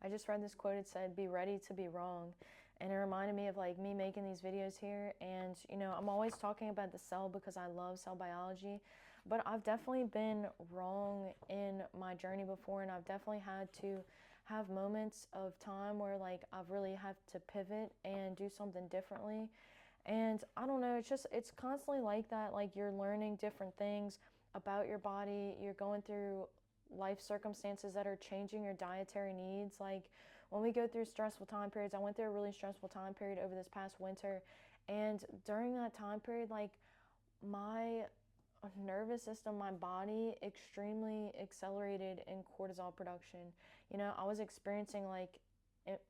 I just read this quote. It said, "Be ready to be wrong." And it reminded me of like me making these videos here. And, I'm always talking about the cell because I love cell biology. But I've definitely been wrong in my journey before. And I've definitely had to have moments of time where like I've really had to pivot and do something differently. And I don't know, it's constantly like that. Like you're learning different things about your body. You're going through life circumstances that are changing your dietary needs. Like when we go through stressful time periods, I went through a really stressful time period over this past winter. And during that time period, like my nervous system, my body extremely accelerated in cortisol production. I was experiencing like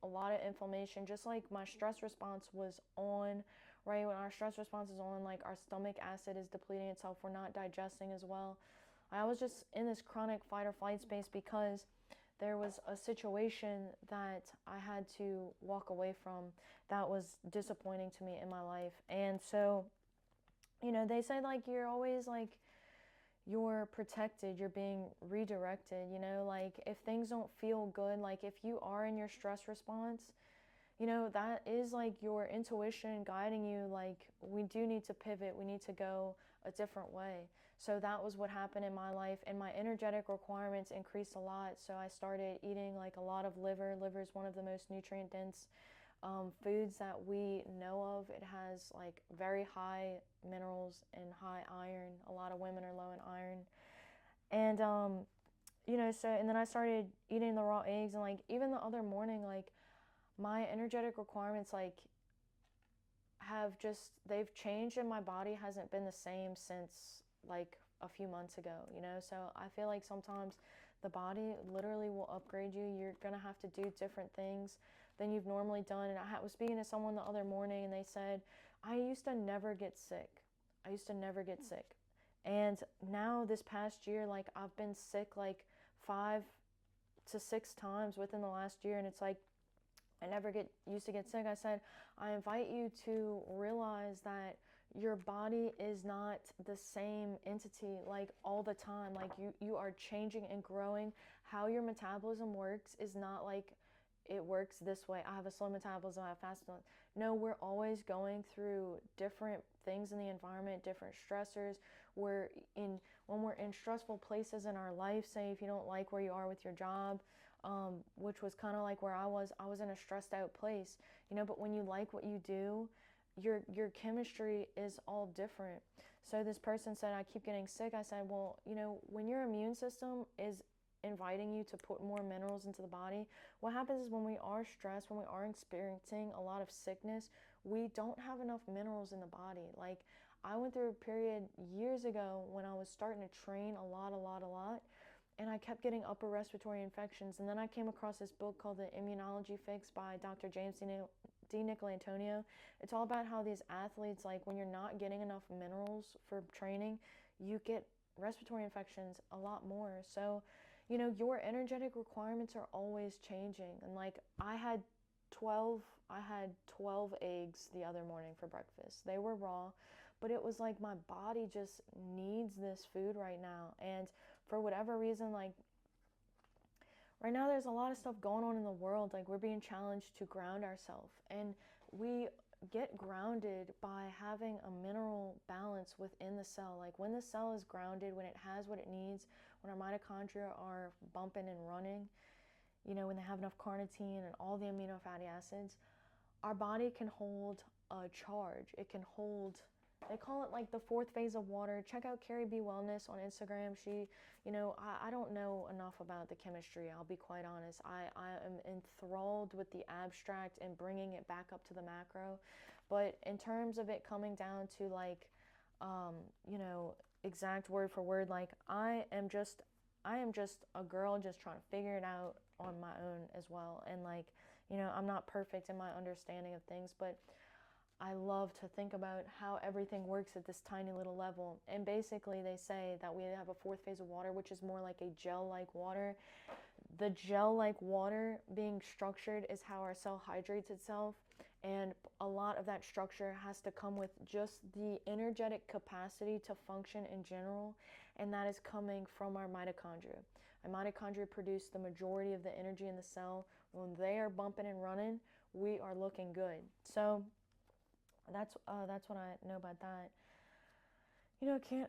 a lot of inflammation, just like my stress response was on, right? When our stress response is on, like our stomach acid is depleting itself, we're not digesting as well. I was just in this chronic fight or flight space because there was a situation that I had to walk away from that was disappointing to me in my life. And so, they say like you're always like you're protected, you're being redirected, like if things don't feel good, like if you are in your stress response, that is like your intuition guiding you, like we do need to pivot, we need to go a different way. So that was what happened in my life, and my energetic requirements increased a lot. So I started eating like a lot of liver. Liver is one of the most nutrient dense foods that we know of. It has like very high minerals and high iron. A lot of women are low in iron. And so and then I started eating the raw eggs, and like even the other morning, like my energetic requirements like they've changed, and my body hasn't been the same since like a few months ago, so I feel like sometimes the body literally will upgrade you. You're gonna have to do different things than you've normally done. And I was speaking to someone the other morning, and they said, I used to never get sick. I used to never get sick. And now this past year, like I've been sick like 5 to 6 times within the last year. And it's like I never used to get sick. I said, I invite you to realize that your body is not the same entity like all the time. Like you are changing and growing. How your metabolism works is not like it works this way. I have a slow metabolism, I have fast metabolism. No, we're always going through different things in the environment, different stressors. When we're in stressful places in our life, say if you don't like where you are with your job, which was kind of like where I was in a stressed out place, but when you like what you do, your chemistry is all different. So this person said, I keep getting sick. I said, well, when your immune system is inviting you to put more minerals into the body, what happens is when we are stressed, when we are experiencing a lot of sickness, we don't have enough minerals in the body. Like I went through a period years ago when I was starting to train a lot, and I kept getting upper respiratory infections. And then I came across this book called The Immunology Fix by Dr. James D. Nicolantonio. It's all about how these athletes, like when you're not getting enough minerals for training, you get respiratory infections a lot more. So, your energetic requirements are always changing. And like I had 12 eggs the other morning for breakfast. They were raw, but it was like my body just needs this food right now. And for whatever reason, like right now there's a lot of stuff going on in the world. Like we're being challenged to ground ourselves, and we get grounded by having a mineral balance within the cell. Like when the cell is grounded, when it has what it needs, when our mitochondria are bumping and running, when they have enough carnitine and all the amino fatty acids, our body can hold a charge. It can hold, they call it like the fourth phase of water. Check out Carrie B Wellness on Instagram. She, I don't know enough about the chemistry, I'll be quite honest. I am enthralled with the abstract and bringing it back up to the macro. But in terms of it coming down to like, exact word for word, like I am just a girl just trying to figure it out on my own as well. And like, I'm not perfect in my understanding of things, but I love to think about how everything works at this tiny little level. And basically they say that we have a fourth phase of water, which is more like a gel-like water. The gel-like water being structured is how our cell hydrates itself. And a lot of that structure has to come with just the energetic capacity to function in general. And that is coming from our mitochondria. and mitochondria produce the majority of the energy in the cell. When they are bumping and running, we are looking good. So that's what I know about that. You know, I can't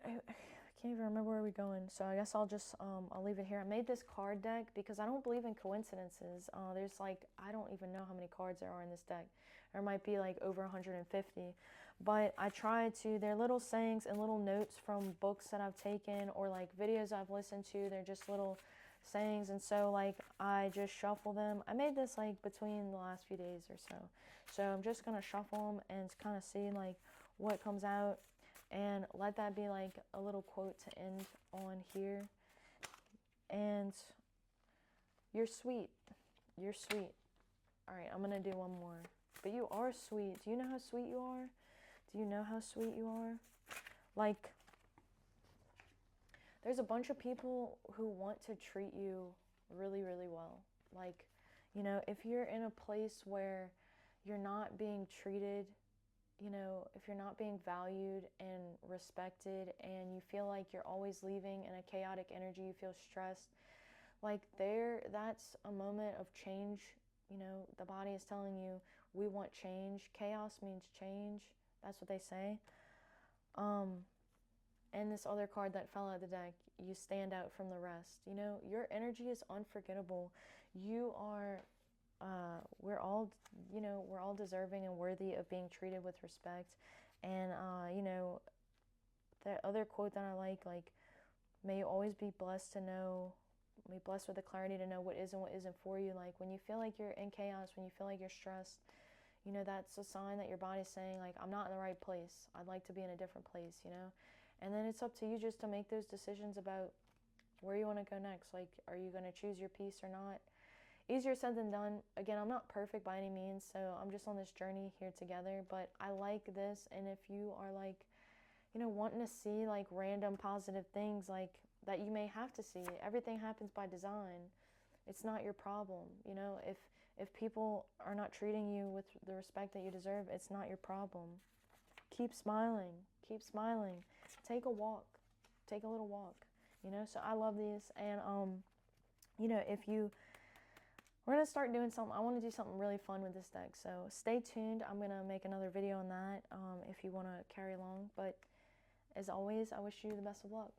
even remember where we're going. So I guess I'll just I'll leave it here. I made this card deck because I don't believe in coincidences. There's like, I don't even know how many cards there are in this deck. There might be like over 150. But I try to, they're little sayings and little notes from books that I've taken or like videos I've listened to. They're just little sayings, and so like I just shuffle them. I made this like between the last few days or so. So I'm just gonna shuffle them and kind of see like what comes out, and let that be like a little quote to end on here. And you're sweet. You're sweet. All right, I'm gonna do one more. But you are sweet. Do you know how sweet you are? Do you know how sweet you are? Like, there's a bunch of people who want to treat you really, really well. Like, you know, if you're in a place where you're not being treated, you know, if you're not being valued and respected, and you feel like you're always leaving in a chaotic energy, you feel stressed, like that's a moment of change. You know, the body is telling you, we want change. Chaos means change. That's what they say. And this other card that fell out of the deck, you stand out from the rest. You know, your energy is unforgettable. You are, we're all, you know, we're all deserving and worthy of being treated with respect. And, you know, that other quote that I like, may you always be blessed to know, be blessed with the clarity to know what is and what isn't for you. Like, when you feel like you're in chaos, when you feel like you're stressed, you know, that's a sign that your body's saying, like, I'm not in the right place. I'd like to be in a different place, you know? And then it's up to you just to make those decisions about where you want to go next. Like, are you going to choose your peace or not? Easier said than done. Again, I'm not perfect by any means, so I'm just on this journey here together. But I like this, and if you are like, you know, wanting to see like random positive things like that, you may have to see. Everything happens by design. It's not your problem. You know, if people are not treating you with the respect that you deserve, it's not your problem. Keep smiling. Keep smiling. Take a walk. Take a little walk. You know, so I love these. And, you know, we're going to start doing something. I want to do something really fun with this deck. So stay tuned. I'm going to make another video on that if you want to carry along. But as always, I wish you the best of luck.